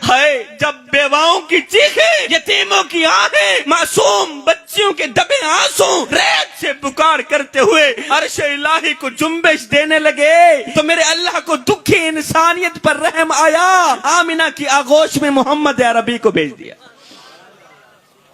ہے جب بیواؤں کی چیخیں، یتیموں کی آہیں، معصوم بچیوں کے دبے آنسو ریت سے پکار کرتے ہوئے عرش الہی کو جنبش دینے لگے تو میرے اللہ کو دکھی انسانیت پر رحم آیا، آمنہ کی آغوش میں محمد عربی کو بھیج دیا۔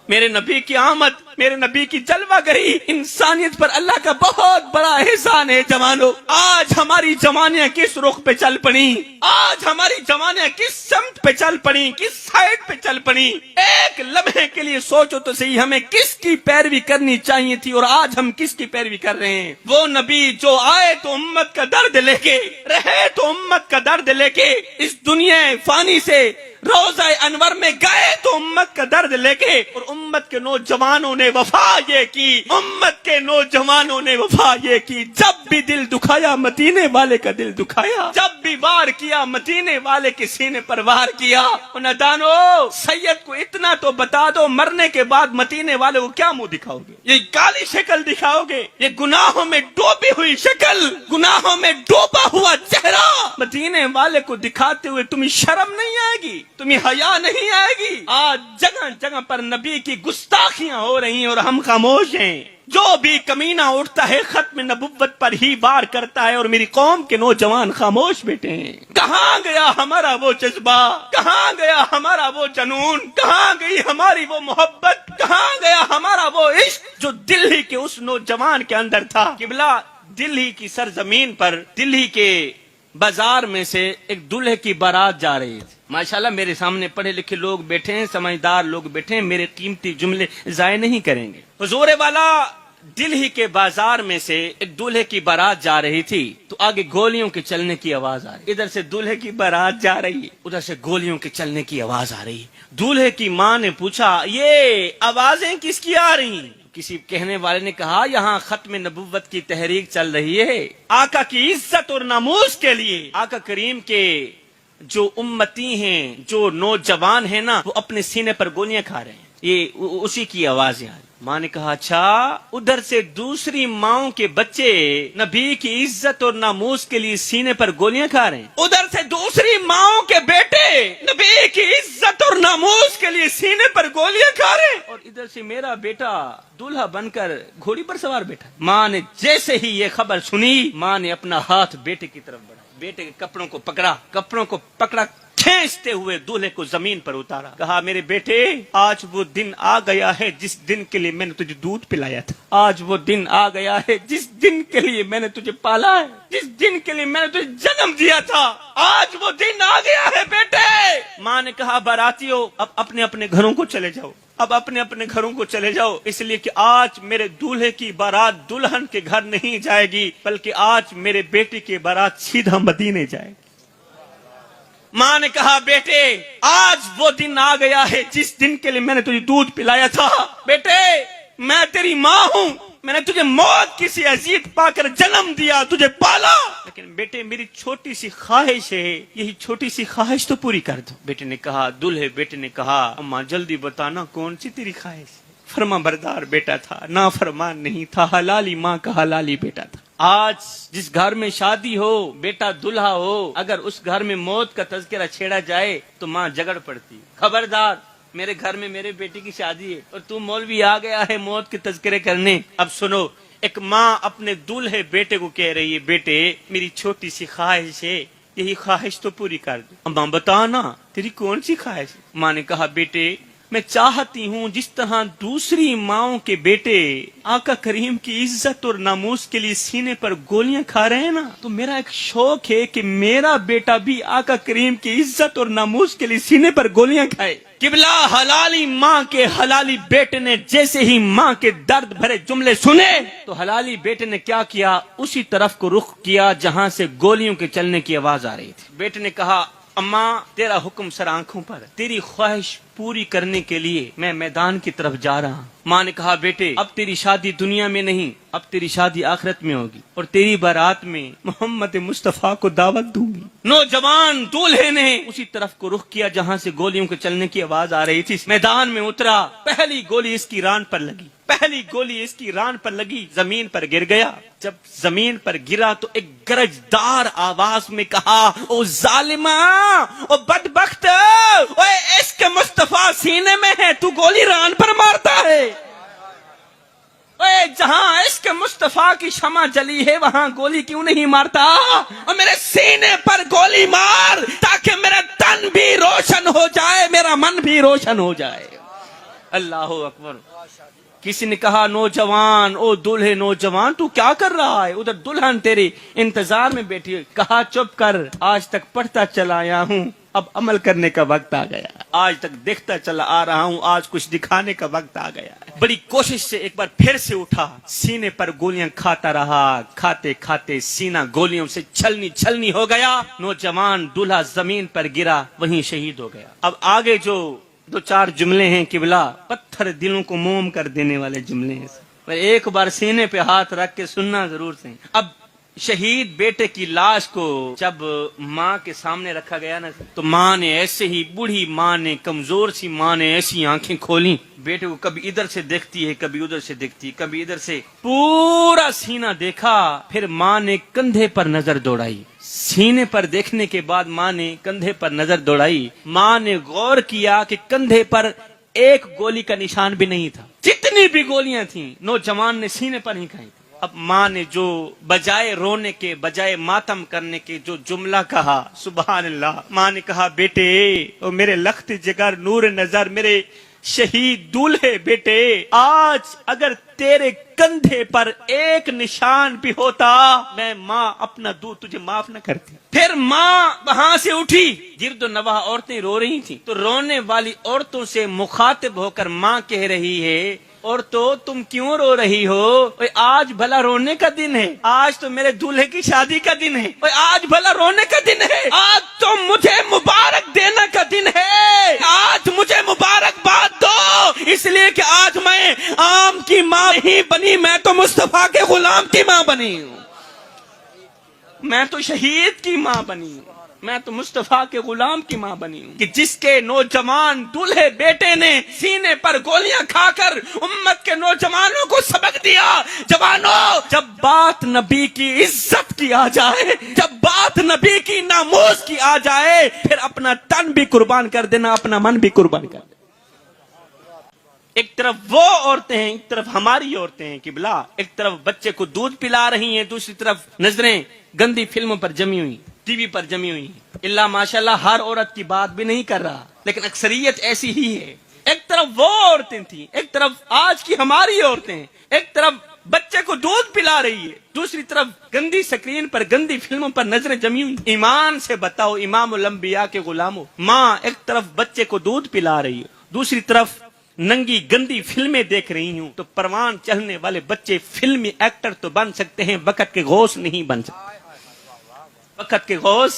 میرے نبی کی آمد، میرے نبی کی جلوہ گری انسانیت پر اللہ کا بہت بڑا احسان ہے جوانو۔ آج ہماری جوانیاں کس رخ پہ چل پڑی، آج ہماری جوانیاں کس سمت پہ چل پڑی، کس سائیڈ پہ چل پڑی۔ ایک لمحے کے لیے سوچو تو صحیح، ہمیں کس کی پیروی کرنی چاہیے تھی اور آج ہم کس کی پیروی کر رہے ہیں؟ وہ نبی جو آئے تو امت کا درد لے کے، رہے تو امت کا درد لے کے، اس دنیا فانی سے روضہ انور میں گئے تو امت کا درد لے کے، اور امت کے نوجوانوں نے وفا یہ کی، امت کے نوجوانوں نے وفا یہ کی، جب بھی دل دکھایا مدینے والے کا دل دکھایا، جب بھی وار کیا مدینے والے کے سینے پر وار کیا۔ نادانو، سید کو اتنا تو بتا دو، مرنے کے بعد مدینے والے کو کیا منہ دکھاؤ گے؟ یہ کالی شکل دکھاؤ گے؟ یہ گناہوں میں ڈوبی ہوئی شکل، گناہوں میں ڈوبا ہوا چہرہ مدینے والے کو دکھاتے ہوئے تمہیں شرم نہیں آئے گی؟ تمہیں حیا نہیں آئے گی؟ آج جگہ جگہ پر نبی کی گستاخیاں ہو رہی ہیں اور ہم خاموش ہیں۔ جو بھی کمینہ اٹھتا ہے ختم نبوت پر ہی وار کرتا ہے، اور میری قوم کے نوجوان خاموش بیٹھے ہیں۔ کہاں گیا ہمارا وہ جذبہ؟ کہاں گیا ہمارا وہ جنون؟ کہاں گئی ہماری وہ محبت؟ کہاں گیا ہمارا وہ عشق جو دلی کے اس نوجوان کے اندر تھا؟ قبلہ، دلی کی سرزمین پر، دلی کے بازار میں سے ایک دلہے کی بارات جا رہی تھی۔ ماشاءاللہ میرے سامنے پڑھے لکھے لوگ بیٹھے ہیں، سمجھدار لوگ بیٹھے ہیں، میرے قیمتی جملے ضائع نہیں کریں گے۔ حضور والا دلہی کے بازار میں سے ایک دلہے کی بارات جا رہی تھی تو آگے گولیوں کے چلنے کی آواز آ رہی، ادھر سے دلہے کی بارات جا رہی ہے، ادھر سے گولیوں کے چلنے کی آواز آ رہی ہے۔ دلہے کی ماں نے پوچھا یہ آوازیں کس کی آ رہی ہیں؟ کسی کہنے والے نے کہا یہاں ختم نبوت کی تحریک چل رہی ہے، آقا کی عزت اور ناموس کے لیے۔ آقا کریم کے جو امتی ہیں، جو نوجوان ہیں نا، وہ اپنے سینے پر گولیاں کھا رہے ہیں، یہ اسی کی آوازیں آ رہی۔ ماں نے کہا اچھا، ادھر سے دوسری ماؤں کے بچے نبی کی عزت اور ناموس کے لیے سینے پر گولیاں کھا رہے ہیں، ادھر سے دوسری ماؤں کے بیٹے نبی کی عزت اور ناموس کے لیے سینے پر گولیاں کھا رہے ہیں، اور ادھر سے میرا بیٹا دولہا بن کر گھوڑی پر سوار بیٹھا۔ ماں نے جیسے ہی یہ خبر سنی، ماں نے اپنا ہاتھ بیٹے کی طرف بڑھایا، بیٹے کے کپڑوں کو پکڑا، کپڑوں کو پکڑا، کھینچتے ہوئے دولہے کو زمین پر اتارا، کہا میرے بیٹے آج وہ دن آ گیا ہے جس دن کے لیے میں نے تجھے دودھ پلایا تھا، آج وہ دن آ گیا ہے جس دن کے لیے میں نے تجھے پالا ہے، جس دن کے لیے میں نے تجھے جنم دیا تھا، آج وہ دن آ گیا ہے بیٹے۔ ماں نے کہا باراتیوں اب اپنے اپنے گھروں کو چلے جاؤ، اب اپنے اپنے گھروں کو چلے جاؤ، اس لیے کہ آج میرے دولہے کی بارات دلہن کے گھر نہیں جائے گی، بلکہ آج میرے بیٹے کی بارات سیدھا مدینے جائے گی۔ ماں نے کہا بیٹے آج وہ دن آ گیا ہے جس دن کے لیے میں نے تجھے دودھ پلایا تھا، بیٹے میں تیری ماں ہوں، میں نے تجھے موت کی سی اذیت پا کر جنم دیا، تجھے پالا، لیکن بیٹے میری چھوٹی سی خواہش ہے، یہی چھوٹی سی خواہش تو پوری کر دو۔ بیٹے نے کہا، دلہے بیٹے نے کہا اماں جلدی بتانا کون سی تیری خواہش؟ فرما بردار بیٹا تھا، نافرمان نہیں تھا، حلالی ماں کا حلالی بیٹا تھا۔ آج جس گھر میں شادی ہو، بیٹا دلہا ہو، اگر اس گھر میں موت کا تذکرہ چھیڑا جائے تو ماں جگڑ پڑتی، خبردار میرے گھر میں میرے بیٹی کی شادی ہے اور تو مولوی آ گیا ہے موت کے تذکرے کرنے۔ اب سنو، ایک ماں اپنے دلہے بیٹے کو کہہ رہی ہے بیٹے میری چھوٹی سی خواہش ہے، یہی خواہش تو پوری کر دو۔ اماں بتانا تیری کون سی خواہش ہے؟ ماں نے کہا بیٹے میں چاہتی ہوں جس طرح دوسری ماؤں کے بیٹے آقا کریم کی عزت اور ناموس کے لیے سینے پر گولیاں کھا رہے ہیں نا، تو میرا ایک شوق ہے کہ میرا بیٹا بھی آقا کریم کی عزت اور ناموس کے لیے سینے پر گولیاں کھائے۔ قبلہ حلالی ماں کے حلالی بیٹے نے جیسے ہی ماں کے درد بھرے جملے سنے تو حلالی بیٹے نے کیا کیا، اسی طرف کو رخ کیا جہاں سے گولیوں کے چلنے کی آواز آ رہی تھی۔ بیٹے نے کہا اماں تیرا حکم سر آنکھوں پر، تیری خواہش پوری کرنے کے لیے میں میدان کی طرف جا رہا ہوں۔ ماں نے کہا بیٹے اب تیری شادی دنیا میں نہیں، اب تیری شادی آخرت میں ہوگی، اور تیری بارات میں محمد مصطفیٰ کو دعوت دوں گی۔ نوجوان دولہے نے اسی طرف کو رخ کیا جہاں سے گولیوں کے چلنے کی آواز آ رہی تھی، میدان میں اترا، پہلی گولی اس کی ران پر لگی، پہلی گولی اس کی ران پر لگی، زمین پر گر گیا۔ جب زمین پر گرا تو ایک گرجدار آواز میں کہا، او ظالمہ، او بدبخت، او عشق مصطفیٰ سینے میں ہے، تو گولی ران پر مارتا ہے۔ اے جہاں عشق مصطفیٰ کی شمع جلی ہے وہاں گولی کیوں نہیں مارتا؟ اور میرے سینے پر گولی مار تاکہ میرا تن بھی روشن ہو جائے، میرا من بھی روشن ہو جائے۔ اللہ اکبر۔ کسی نے کہا، نوجوان، او دلہے نوجوان، تو کیا کر رہا ہے؟ ادھر دلہن تیرے انتظار میں بیٹھی ہے۔ کہا، چپ کر، آج تک پڑھتا چلا آیا ہوں، اب عمل کرنے کا وقت آ گیا۔ آج تک دیکھتا چلا آ رہا ہوں، آج کچھ دکھانے کا وقت آ گیا۔ بڑی کوشش سے ایک بار پھر سے اٹھا، سینے پر گولیاں کھاتا رہا، کھاتے کھاتے سینہ گولیوں سے چھلنی چھلنی ہو گیا۔ نوجوان دلہا زمین پر گرا، وہیں شہید ہو گیا۔ اب آگے جو دو چار جملے ہیں قبلہ، پتھر دلوں کو موم کر دینے والے جملے ہیں، پر ایک بار سینے پہ ہاتھ رکھ کے سننا ضرور سے۔ اب شہید بیٹے کی لاش کو جب ماں کے سامنے رکھا گیا نا، تو ماں نے ایسے ہی، بوڑھی ماں نے، کمزور سی ماں نے ایسی آنکھیں کھولیں، بیٹے کو کبھی ادھر سے دیکھتی ہے، کبھی ادھر سے دیکھتی ہے، کبھی ادھر سے، پورا سینہ دیکھا۔ پھر ماں نے کندھے پر نظر دوڑائی، سینے پر دیکھنے کے بعد ماں نے کندھے پر نظر دوڑائی۔ ماں نے غور کیا کہ کندھے پر ایک گولی کا نشان بھی نہیں تھا، جتنی بھی گولیاں تھیں نوجوان نے سینے پر ہی کھائی۔ اب ماں نے جو بجائے رونے کے، بجائے ماتم کرنے کے جو جملہ کہا، سبحان اللہ، ماں نے کہا، بیٹے، او میرے لخت جگر نور نظر، میرے شہید دولہے بیٹے، آج اگر تیرے کندھے پر ایک نشان بھی ہوتا، میں ماں اپنا دودھ تجھے معاف نہ کرتی۔ پھر ماں وہاں سے اٹھی، گرد و نواح عورتیں رو رہی تھیں، تو رونے والی عورتوں سے مخاطب ہو کر ماں کہہ رہی ہے، عورتوں تم کیوں رو رہی ہو؟ آج بھلا رونے کا دن ہے، آج تو میرے دولہے کی شادی کا دن ہے، آج بھلا رونے کا دن ہے، آج تو مجھے مبارک دینے کا دن ہے، آج مجھے مبارکباد دو، اس لیے کہ آج میں عام کی ماں نہیں بنی، میں تو مصطفیٰ کے غلام کی ماں بنی ہوں، میں تو شہید کی ماں بنی ہوں، میں تو مصطفیٰ کے غلام کی ماں بنی ہوں، کہ جس کے نوجوان دولہے بیٹے نے سینے پر گولیاں کھا کر امت کے نوجوانوں کو سبق دیا، جوانوں، جب بات نبی کی عزت کی آ جائے، جب بات نبی کی ناموس کی آ جائے، پھر اپنا تن بھی قربان کر دینا، اپنا من بھی قربان کر دینا۔ ایک طرف وہ عورتیں ہیں، ایک طرف ہماری عورتیں ہیں قبلہ، ایک طرف بچے کو دودھ پلا رہی ہیں، دوسری طرف نظریں گندی فلموں پر جمی ہوئی، ٹی وی پر جمی ہوئی ہیں۔ اللہ ماشاءاللہ ہر عورت کی بات بھی نہیں کر رہا، لیکن اکثریت ایسی ہی ہے۔ ایک طرف وہ عورتیں تھیں، ایک طرف آج کی ہماری عورتیں ہیں، ایک طرف بچے کو دودھ پلا رہی ہے، دوسری طرف گندی سکرین پر، گندی فلموں پر نظریں جمی ہوئی۔ ایمان سے بتاؤ امام الانبیاء کے غلاموں، ماں ایک طرف بچے کو دودھ پلا رہی ہے، دوسری طرف ننگی گندی فلمیں دیکھ رہی ہوں، تو پروان چڑھنے والے بچے فلمی ایکٹر تو بن سکتے ہیں، وقت کے غوث نہیں بن سکتے۔ وقت کے غوث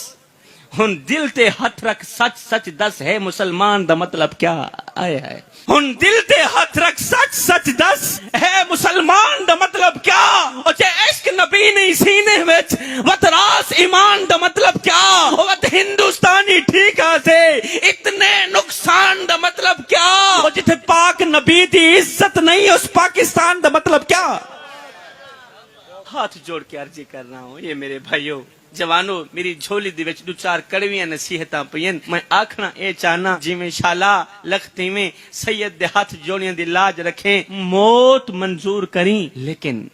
ہن دل تے ہاتھ رکھ، سچ سچ دس ہے مسلمان دا مطلب کیا؟ آئے ہے ہن دل تے ہاتھ رکھ، سچ سچ دس ہے مسلمان دا مطلب کیا؟ اور جے عشق نبی نہیں سینے وچ وتراس ایمان دا مطلب کیا؟ وت ہندوستانی ٹھیک سے اتنے نقصان دا مطلب کیا؟ اور جتھے پاک نبی دی عزت نہیں اس پاکستان دا مطلب کیا؟ ہاتھ جوڑ کے عرضی کر رہا ہوں، یہ میرے بھائیوں جوانو، میری جھولی دے وچ دو چار کڑویاں نصیحتاں پئین، میں آکھنا اے چاہنا جویں شالا لختی میں سید دے ہاتھ جوڑیاں دی لاج رکھیں، موت منظور کریں، لیکن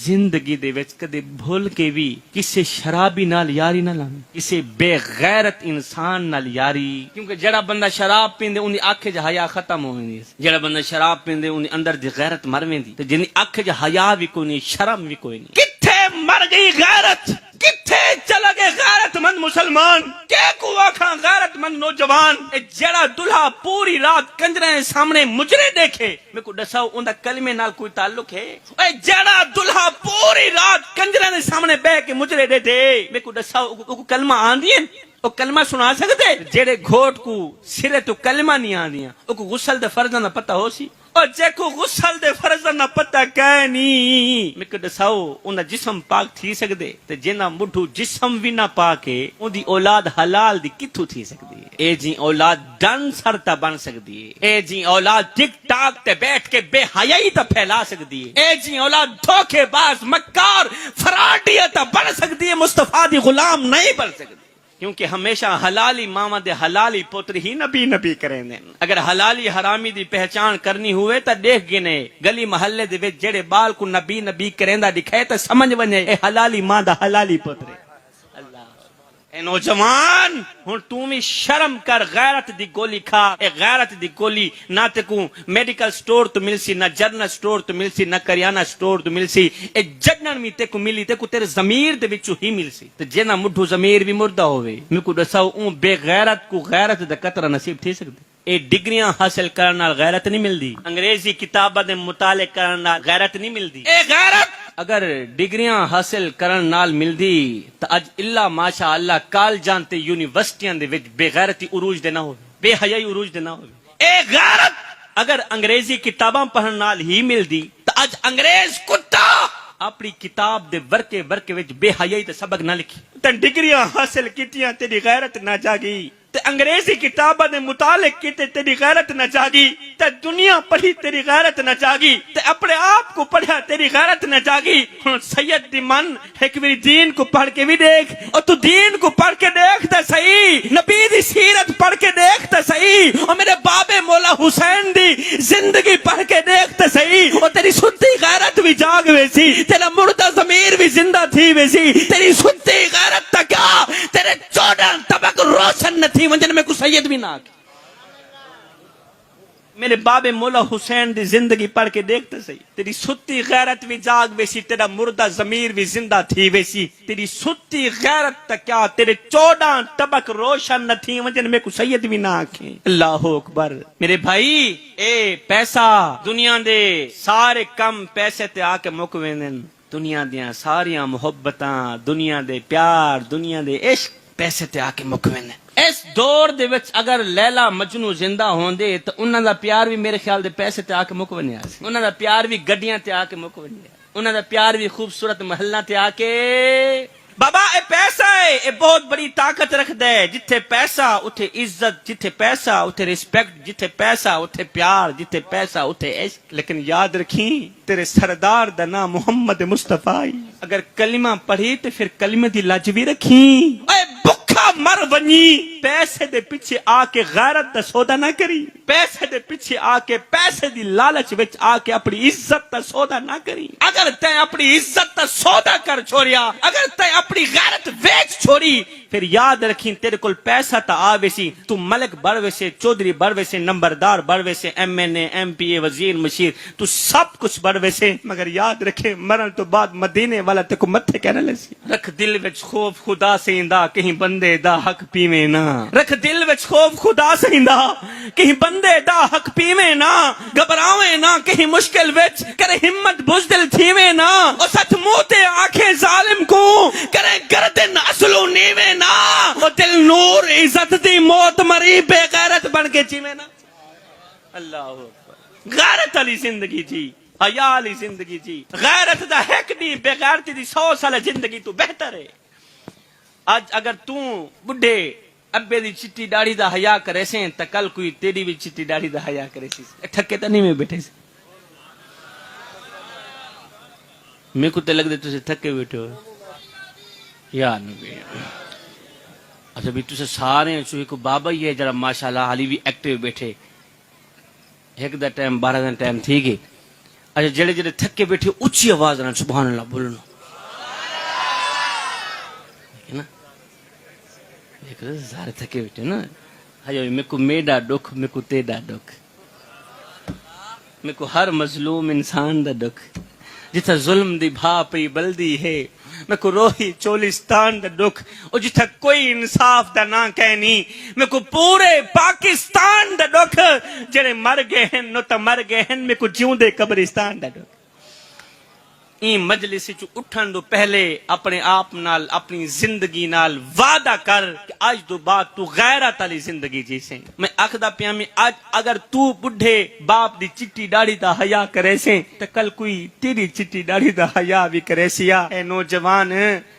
زندگی دے وچ کدے بھول کے بھی کسے شرابی نال یاری نہ لاویں، کسے بے غیرت انسان نال یاری، کیونکہ جڑا بندہ شراب پیندے اون دی اکھ وچ حیا ختم ہو ویندی، جڑا بندہ شراب پیندے اون دی اندر دی غیرت مر ویندی، تے جن دی اکھ وچ حیا وی کوئی نہیں، شرم وی کوئی نہیں۔ کتھے مر گئی غیرت؟ کتھے چلا گئے غیرت مند مسلمان؟ کہ کو آکھاں غیرت مند نوجوان؟ اے جڑا دلہا پوری رات کنجرے سامنے مجرے دیکھے، میں کو دساؤ اوندا کلمے نال کوئی تعلق ہے؟ اے جڑا دلہا پوری رات کنجرے سامنے بیٹھ کے مجرے دیکھے، میں کو دساؤ کو کلمہ آندی ہے؟ او کلمہ سنا سکتے؟ جڑے گھوٹ کو سرے تو کلمہ نہیں آندیاں، او کو غسل دے فرضاں دا پتہ ہو سی؟ اور جے کو غسل دے فرضاں دا پتہ کہیں نہیں، میں کو دساؤ اوندا جسم پاک تھی سکدے؟ تے جنہ مٹھو جسم بھی نہ پاکے اون دی اولاد حلال دی کتھوں تھی سکدی ہے؟ اے جی اولاد ڈانسر تا بن سکتی ہے، اے جی اولاد ٹک ٹاک تے بیٹھ کے بے حیائی تا پھیلا سکتی ہے، اے جی اولاد دھوکے باز مکار فراڈی تا بن سکتی ہے، مصطفیٰ دی غلام نہیں بن سکتی، کیونکہ ہمیشہ حلالی ماما دے حلالی پتر ہی نبی نبی کریں دیں۔ اگر حلالی حرامی دی پہچان کرنی ہوئے تا دیکھ گنے گلی محلے دے وچ جڑے بال کو نبی نبی کریندا دکھائے تا سمجھ ونجے اے حلالی ماں دا حلالی پتر ہے۔ اے نوجوان ہن تو بھی شرم کر، غیرت دی گولی کھا، اے غیرت دی گولی نہ تے کو میڈیکل سٹور تو ملسی، نہ جرنل سٹور تو ملسی، نہ کریانہ سٹور تو ملسی، اے جنن میں تے کو ملی تے کو تیرے ضمیر دے وچوں ہی ملسی، تے جے نہ مڈھو ضمیر بھی مردہ ہوے میں کو دساؤ اون بے غیرت کو غیرت دا قطرہ نصیب تھی سکدی؟ اے ڈگریاں حاصل کرن نال غیرت نہیں ملدی، انگریزی کتاباں دے مطالعے کرن نال غیرت نہیں ملدی، اے غیرت اگر ڈگریاں حاصل کرن نال ملدی تا اج اللہ ماشاء اللہ کالجاں تے یونیورسٹیاں دے وچ بے غیرتی عروج دے نہ ہوے، بے حیائی عروج دے نہ ہوے۔ اے غیرت اگر انگریزی کتاباں پڑھن نال ہی ملدی تا اج انگریز کتا اپنی کتاب دے ورکے وچ بے حیائی تے سبق نہ لکھی، تے ڈگریاں حاصل کیتیاں تیری غیرت نہ جاگی، تے انگریزی کتاباں دے مطالعے کیتے تیری غیرت نہ جاگی، تے دنیا پڑھی تیری غیرت نہ جاگی، تے اپنے آپ کو پڑھا تیری غیرت نہ جاگی۔ ہن سید دی من ایک واری دین کو پڑھ کے بھی دیکھ، اور تو دین کو پڑھ کے دیکھ تے صحیح، نبی دی سیرت پڑھ کے دیکھ تے صحیح، اور میرے بابے مولا حسین دی زندگی پڑھ کے دیکھ تے صحیح، اور تیری ستی غیرت بھی جاگ ویسی، تیرا مردہ ضمیر بھی زندہ تھی ویسی، تیری ستی غیرت تا کیا تیرے 14 طبق روشن نہ تھی ونجن میں کو سید بھی نہ آگی۔ میرے بابے مولا حسین دی زندگی پڑھ کے دیکھتے صحیح، تیری ستی غیرت بھی جاگ ویسی، تیرا مردہ ضمیر بھی زندہ تھی ویسی، تیری ستی غیرت تا کیا تیرے 14 طبق روشن نہ تھی ونجن میں کو سید بھی نہ آکھیں۔ اللہ اکبر۔ میرے بھائی اے پیسہ دنیا دے سارے کم پیسے تے آ کے مک ویندن، دنیا دیاں ساریاں محبتاں، دنیا دے پیار، دنیا دے عشق پیسے تے آ کے مک ویندن۔ اس دور دے وچ اگر لیلا مجنو زندہ ہوندے تو انہاں دا پیار بھی میرے خیال دے پیسے تے آ کے مک ونیا سی، انہاں دا پیار بھی گڈیاں تے آ کے مک ونیا، انہاں دا پیار بھی خوبصورت محلہ تے آ کے۔ بابا اے پیسہ ہے، اے بہت بڑی طاقت رکھدا ہے، جتھے پیسہ اتھے عزت، جتھے پیسہ اتھے رسپیکٹ، جتھے پیسہ اتھے پیار، جتھے پیسہ اتھے عشق۔ لیکن یاد رکھیں تیرے سردار دا نام محمد مصطفیٰ، اگر کلمہ پڑھی تو پھر کلمہ دی لاج بھی رکھیں۔ اے بکھا مر ونی پیسے دے پیچھے آ کے غیرت دا سودا نہ کری، پیسے دے پیچھے آ کے پیسے دی لالچ وچ آ کے اپنی عزت دا سودا نہ کری۔ اگر تے اپنی عزت دا سودا کر چھوڑیا، اگر تے اپنی غیرت ویچ چھوڑی، پھر یاد رکھیں تیرے کول پیسہ تا آوے سی، تو ملک بڑھ ویسے، چودھری بڑھ ویسے، نمبردار بڑھ ویسے، ایم این اے، ایم پی اے، وزیر، مشیر، تو سب کچھ بڑھ ویسے، مگر یاد رکھیں مرن تو بعد مدینے والا تے کو متھے کہنا لسی۔ رکھ دل وچ خوف خدا سے اندا، کہیں بندے دا حق پیویں نہ، رکھ دل وچ خوف خدا سے اندا، کہیں بندے دا حق پیویں نہ، گھبراویں نہ کہیں مشکل وچ، کرے ہمت بزدل تھیویں نہ، اور سچ منہ تے آنکھیں ظالم کو، کرے گردن اصلو نیویں نہ، اور دل نور عزت دی موت مری بے غیرت بن کے جیویں نہ۔ اللہ اکبر۔ غیرت والی زندگی جی، حیا والی زندگی جی، غیرت دا حق نہیں، بے غیرتی دی 100 سال زندگی تو بہتر ہے۔ آج اگر تو بڈھے ابے دی چٹی داڑھی دا حیا کرے سیں تا کل کوئی تیری بھی چٹی داڑھی دا حیا کرے سی، ٹھکے تا نہیں میں بیٹھے سی، میں کو تے لگ دے تسے تھکے بیٹھے ہو یا نبی۔ اچھا بھی تسے سارے چوہے کو بابا ہی ہے جڑا ماشاءاللہ حالی بھی ایکٹیو بیٹھے، ایک دا ٹائم 12 دا ٹائم تھی گئے۔ اچھا جڑے جڑے تھکے بیٹھے اچھی آواز نہ سبحان اللہ بولنا، سارے تھکے بیٹھے نا۔ میں کو میڈا دکھ، میں کو تیڈا دکھ، میں کو ہر مظلوم انسان دا دکھ، جتھا ظلم دی بھا پئی بلدی ہے، میں کو روہی چولستان دا دکھ، اور جتھا کوئی انصاف دا نہ کہنی، میں کو پورے پاکستان دا دکھ، جڑے مر گئے ہیں نو تا مر گئے ہیں، میں کو جیوں دے قبرستان دا دکھ۔ این مجلس چ اٹھن تو پہلے اپنے آپ نال اپنی زندگی نال وعدہ کر کہ اج تو بعد تو غیرت والی زندگی جیسے. میں آکھدا پیا میں اج اگر تو بڈھے باپ دی چٹی داڑھی دا حیا کرے سے تے کل کوئی تیری چٹی داڑھی دا حیا بھی کرے سیا. اے نوجوان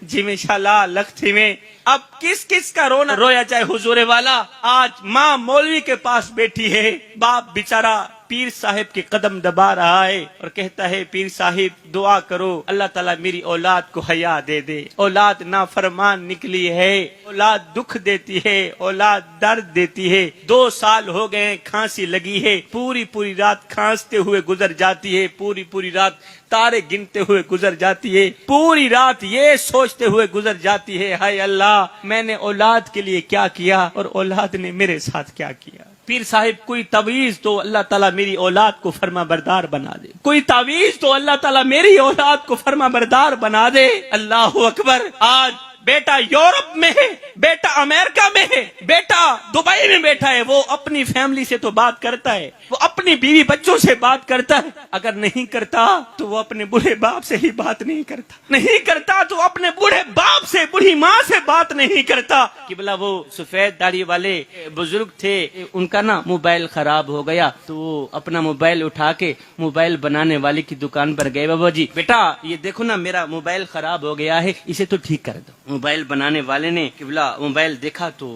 جویں شالا لکھتی میں اب کس کس کا رونا رویا چاہے حضور والا. آج ماں مولوی کے پاس بیٹھی ہے, باپ بیچارہ پیر صاحب کے قدم دبا رہا ہے اور کہتا ہے پیر صاحب دعا کرو اللہ تعالیٰ میری اولاد کو حیا دے دے. اولاد نافرمان نکلی ہے, اولاد دکھ دیتی ہے, اولاد درد دیتی ہے. 2 سال ہو گئے کھانسی لگی ہے, پوری رات کھانستے ہوئے گزر جاتی ہے, پوری رات تارے گنتے ہوئے گزر جاتی ہے, پوری رات یہ سوچتے ہوئے گزر جاتی ہے ہائے اللہ میں نے اولاد کے لیے کیا کیا اور اولاد نے میرے ساتھ کیا کیا. پیر صاحب کوئی تعویذ تو اللہ تعالیٰ میری اولاد کو فرما بردار بنا دے, کوئی تعویذ تو اللہ تعالیٰ میری اولاد کو فرما بردار بنا دے. اللہ اکبر. آج بیٹا یورپ میں ہے, بیٹا امریکہ میں ہے, بیٹا دبئی میں بیٹھا ہے, وہ اپنی فیملی سے تو بات کرتا ہے, وہ اپنی بیوی بچوں سے بات کرتا ہے, اگر نہیں کرتا تو وہ اپنے بوڑھے باپ سے ہی بات نہیں کرتا تو اپنے بوڑھے باپ سے بوڑھی ماں سے بات نہیں کرتا. کہ بلا وہ سفید داڑھی والے بزرگ تھے, ان کا نا موبائل خراب ہو گیا تو وہ اپنا موبائل اٹھا کے موبائل بنانے والے کی دکان پر گئے. بابا جی بیٹا یہ دیکھو نا میرا موبائل خراب ہو گیا ہے, اسے تو ٹھیک کر دو. موبائل بنانے والے نے قبلہ موبائل دیکھا تو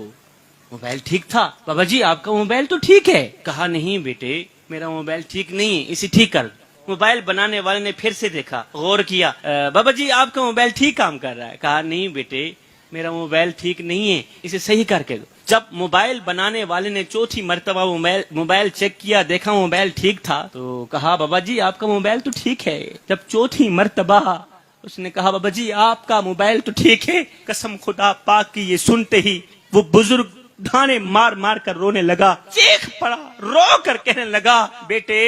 موبائل ٹھیک تھا. بابا جی آپ کا موبائل تو ٹھیک ہے. کہا نہیں بیٹے میرا موبائل ٹھیک نہیں ہے, اسے ٹھیک کر دو. موبائل بنانے والے نے پھر سے دیکھا, غور کیا, بابا جی آپ کا موبائل ٹھیک کام کر رہا ہے. کہا نہیں بیٹے میرا موبائل ٹھیک نہیں ہے, اسے صحیح کر کے دو. جب موبائل بنانے والے نے 4تھی مرتبہ موبائل چیک کیا, دیکھا موبائل ٹھیک تھا تو کہا بابا جی آپ کا موبائل تو ٹھیک ہے. جب 4تھی مرتبہ اس نے کہا بابا جی آپ کا موبائل تو ٹھیک ہے, قسم خدا پاک کی یہ سنتے ہی وہ بزرگ دھانے مار کر رونے لگا, چیخ پڑا, رو کر کہنے لگا بیٹے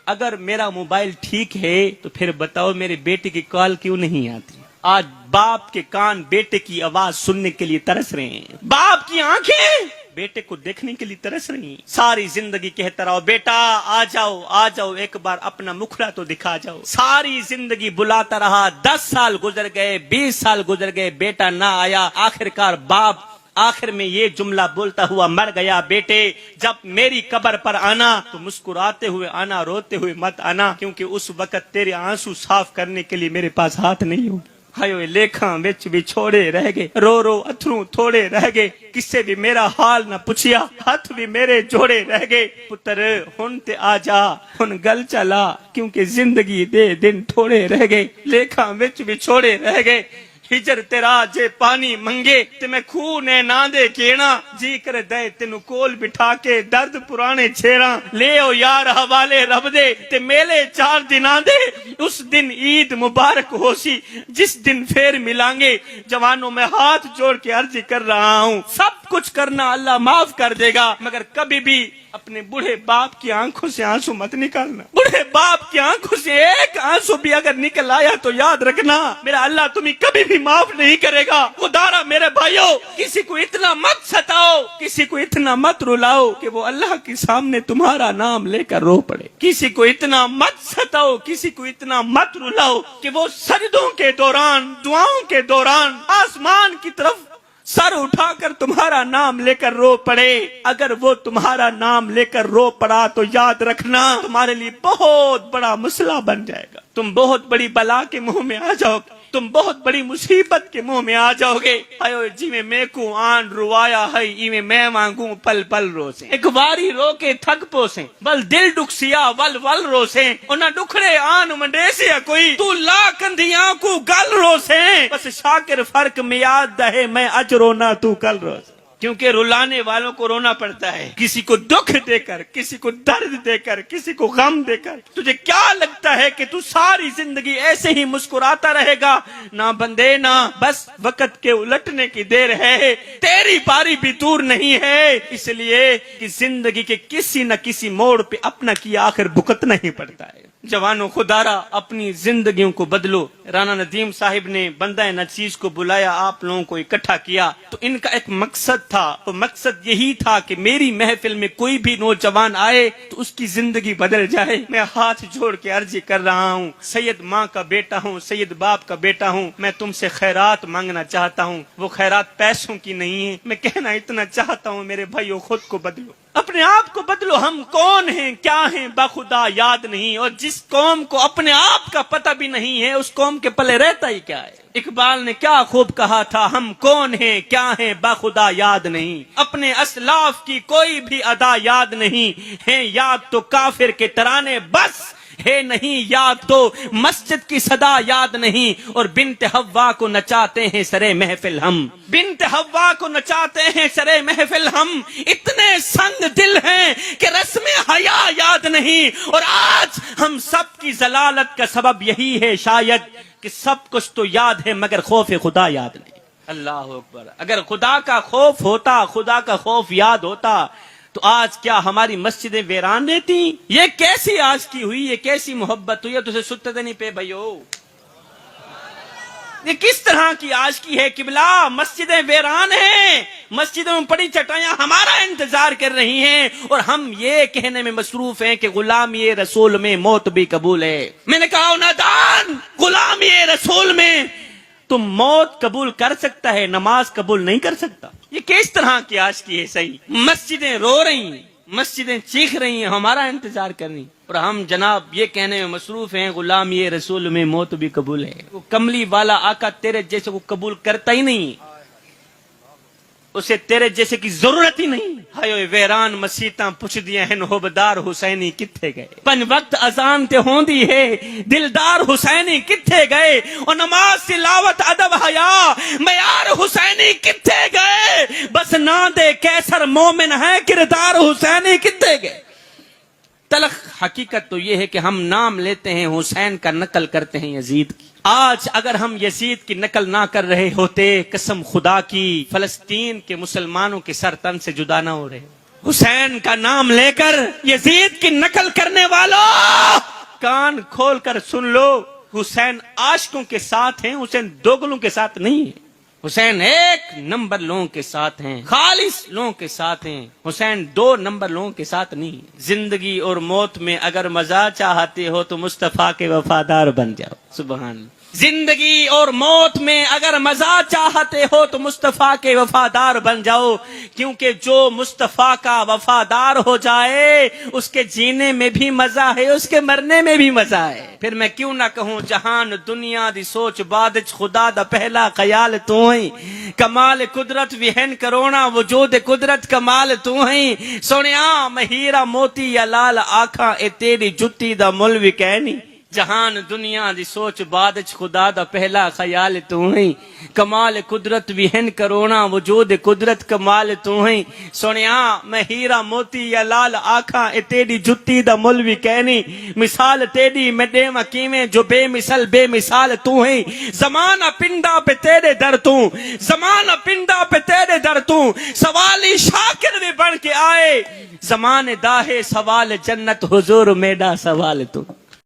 اگر میرا موبائل ٹھیک ہے تو پھر بتاؤ میرے بیٹے کی کال کیوں نہیں آتی. آج باپ کے کان بیٹے کی آواز سننے کے لیے ترس رہے ہیں, باپ کی آنکھیں بیٹے کو دیکھنے کے لیے ترس رہی ہیں. ساری زندگی کہتا رہو بیٹا آ جاؤ ایک بار اپنا مکھڑا تو دکھا جاؤ. ساری زندگی بلاتا رہا, 10 سال گزر گئے, 20 سال گزر گئے, بیٹا نہ آیا. آخرکار باپ آخر میں یہ جملہ بولتا ہوا مر گیا, بیٹے جب میری قبر پر آنا تو مسکراتے ہوئے آنا, روتے ہوئے مت آنا, کیونکہ اس وقت تیرے آنسو صاف کرنے کے لیے میرے پاس ہاتھ نہیں ہوگا. ہائیو لیکھاں وچ بھی چھوڑے رہ گئے, رو اتھروں تھوڑے رہ گئے, کسے بھی میرا حال نہ پوچھیا, ہاتھ بھی میرے جوڑے رہ گئے. پتر ہن تے آ جا, ہن گل چلا, کیونکہ زندگی دے دن تھوڑے رہ گئے. لیکھاں وچ بھی چھوڑے رہ گئے, ہجر تیرا جے پانی منگے تے میں خوں نے نہ دے کینا, جی کر دے تینو کول بٹھا کے درد پرانے چھیڑاں. لے او یار حوالے رب دے تے میلے 4 دناں دے, اس دن عید مبارک ہو سی جس دن پھر ملیں گے. جوانوں میں ہاتھ جوڑ کے عرض کر رہا ہوں, سب کچھ کرنا اللہ معاف کر دے گا, مگر کبھی بھی اپنے بوڑھے باپ کی آنکھوں سے آنسو مت نکالنا. بوڑھے باپ کی آنکھوں سے ایک آنسو بھی اگر نکل آیا تو یاد رکھنا میرا اللہ تمہیں کبھی بھی معاف نہیں کرے گا. خدارا میرے بھائیوں کسی کو اتنا مت ستاؤ, کسی کو اتنا مت رلاؤ کہ وہ اللہ کے سامنے تمہارا نام لے کر رو پڑے. کسی کو اتنا مت ستاؤ, کسی کو اتنا مت رلاؤ کہ وہ سجدوں کے دوران, دعاؤں کے دوران آسمان کی طرف سر اٹھا کر تمہارا نام لے کر رو پڑے. اگر وہ تمہارا نام لے کر رو پڑا تو یاد رکھنا تمہارے لیے بہت بڑا مسئلہ بن جائے گا, تم بہت بڑی بلا کے منہ میں آ جاؤ گے, تم بہت بڑی مصیبت کے منہ میں آ جاؤ گے. آئیو جی میں کو آن روایا ہے ایویں میں مانگوں پل پل روسیں, ایک واری رو کے تھک پوسیں, بل دل ڈکسیا ول روسیں, انہاں ڈکھڑے آن منڈیسیا کوئی تو لا کندیاں کو گل روسیں. بس شاکر فرق میاد دہے میں اج رونا تو کل روس, کیونکہ رلانے والوں کو رونا پڑتا ہے, کسی کو دکھ دے کر, کسی کو درد دے کر, کسی کو غم دے کر. تجھے کیا لگتا ہے کہ تو ساری زندگی ایسے ہی مسکراتا رہے گا؟ نہ بندے نہ, بس وقت کے الٹنے کی دیر ہے, تیری باری بھی دور نہیں ہے. اس لیے کہ زندگی کے کسی نہ کسی موڑ پہ اپنا کی آخر بھگتنا ہی پڑتا ہے. جوانوں خدارا اپنی زندگیوں کو بدلو۔ رانا ندیم صاحب نے بندہ نچیز کو بلایا، آپ لوگوں کو اکٹھا کیا، تو ان کا ایک مقصد تھا، وہ مقصد یہی تھا کہ میری محفل میں کوئی بھی نوجوان آئے تو اس کی زندگی بدل جائے۔ میں ہاتھ جوڑ کے عرض کر رہا ہوں، سید ماں کا بیٹا ہوں، سید باپ کا بیٹا ہوں، میں تم سے خیرات مانگنا چاہتا ہوں، وہ خیرات پیسوں کی نہیں ہے، میں کہنا اتنا چاہتا ہوں میرے بھائیو خود کو بدلو، اپنے آپ کو بدلو۔ ہم کون ہیں کیا ہیں بخدا یاد نہیں، اور جس قوم کو اپنے آپ کا پتہ بھی نہیں ہے اس قوم کے پلے رہتا ہی کیا ہے۔ اقبال نے کیا خوب کہا تھا، ہم کون ہیں کیا ہیں بخدا یاد نہیں، اپنے اسلاف کی کوئی بھی ادا یاد نہیں، ہیں یاد تو کافر کے ترانے بس، ہے نہیں یاد تو مسجد کی صدا یاد نہیں، اور بنت حوا کو نچاتے ہیں سرے محفل ہم، بنت حوا کو نچاتے ہیں سرے محفل ہم، اتنے سنگ دل ہیں کہ رسم حیا یاد نہیں، اور آج ہم سب کی ضلالت کا سبب یہی ہے شاید کہ سب کچھ تو یاد ہے مگر خوف خدا یاد نہیں۔ اللہ اکبر، اگر خدا کا خوف ہوتا، خدا کا خوف یاد ہوتا تو آج کیا ہماری مسجدیں ویران رہتی؟ یہ کیسی آج کی ہوئی، یہ کیسی محبت ہوئی، تجھے ستے نہیں پہ بھائیو، یہ کس طرح کی آج کی ہے قبلہ؟ مسجدیں ویران ہیں، مسجدوں میں پڑی چٹائیاں ہمارا انتظار کر رہی ہیں، اور ہم یہ کہنے میں مصروف ہیں کہ غلامی رسول میں موت بھی قبول ہے۔ میں نے کہا نادان، غلامی رسول میں تم موت قبول کر سکتا ہے، نماز قبول نہیں کر سکتا۔ یہ کس طرح کی آج کی ہے؟ صحیح مسجدیں رو رہی ہیں، مسجدیں چیخ رہی ہیں، ہمارا انتظار کر رہی ہیں، اور ہم جناب یہ کہنے میں مصروف ہیں غلامی رسول میں موت بھی قبول ہے۔ وہ کملی والا آقا تیرے جیسے کو قبول کرتا ہی نہیں، اسے تیرے جیسے کی ضرورت ہی نہیں۔ ہائے ویران مسیتاں پوچھ دیا ہیں ہوبدار حسینی کتھے گئے، پن وقت اذان تے ہوندی ہے دلدار حسینی کتھے گئے، اور نماز تلاوت ادب حیا معیار حسینی کتھے گئے، بس نہ دے کیسر مومن ہے کردار حسینی کتھے گئے۔ تلخ حقیقت تو یہ ہے کہ ہم نام لیتے ہیں حسین کا، نقل کرتے ہیں یزید کی۔ آج اگر ہم یزید کی نقل نہ کر رہے ہوتے، قسم خدا کی فلسطین کے مسلمانوں کے سر تن سے جدا نہ ہو رہے۔ حسین کا نام لے کر یزید کی نقل کرنے والوں کان کھول کر سن لو، حسین عاشقوں کے ساتھ ہیں، حسین دوگلوں کے ساتھ نہیں ہے۔ حسین ایک نمبر لوگوں کے ساتھ ہیں، خالص لوگوں کے ساتھ ہیں، حسین دو نمبر لوگوں کے ساتھ نہیں۔ زندگی اور موت میں اگر مزہ چاہتے ہو تو مصطفیٰ کے وفادار بن جاؤ، سبحان اللہ۔ زندگی اور موت میں اگر مزہ چاہتے ہو تو مصطفیٰ کے وفادار بن جاؤ، کیونکہ جو مصطفیٰ کا وفادار ہو جائے اس کے جینے میں بھی مزہ ہے، اس کے مرنے میں بھی مزہ ہے۔ پھر میں کیوں نہ کہوں جہان دنیا دی سوچ بادچ خدا دا پہلا خیال تو ہی، کمال قدرت وہن کرونا وجود قدرت کمال تو ہی، سونیا مہیرا موتی یا لال آکھاں اے تیری جتی دا مل بھی کہنی، جہان دنیا دی سوچ بادچ خدا دا پہلا خیال تو ہی، کمال قدرت وہن کرونا وجود قدرت کمال تو ہی، سونیا میں ہیرا موتی یا لال آکھاں اے تیری جتی دا مل بھی کہنی، مثال تیری میں دیواں کیویں جو بے مثل بے مثال تو ہی، زمانہ پنڈا پہ تیرے در تو، زمانہ پنڈا پہ تیرے در تو، سوالی شاکر بھی بن کے آئے، زمان داہے سوال جنت حضور میڈا سوال تو۔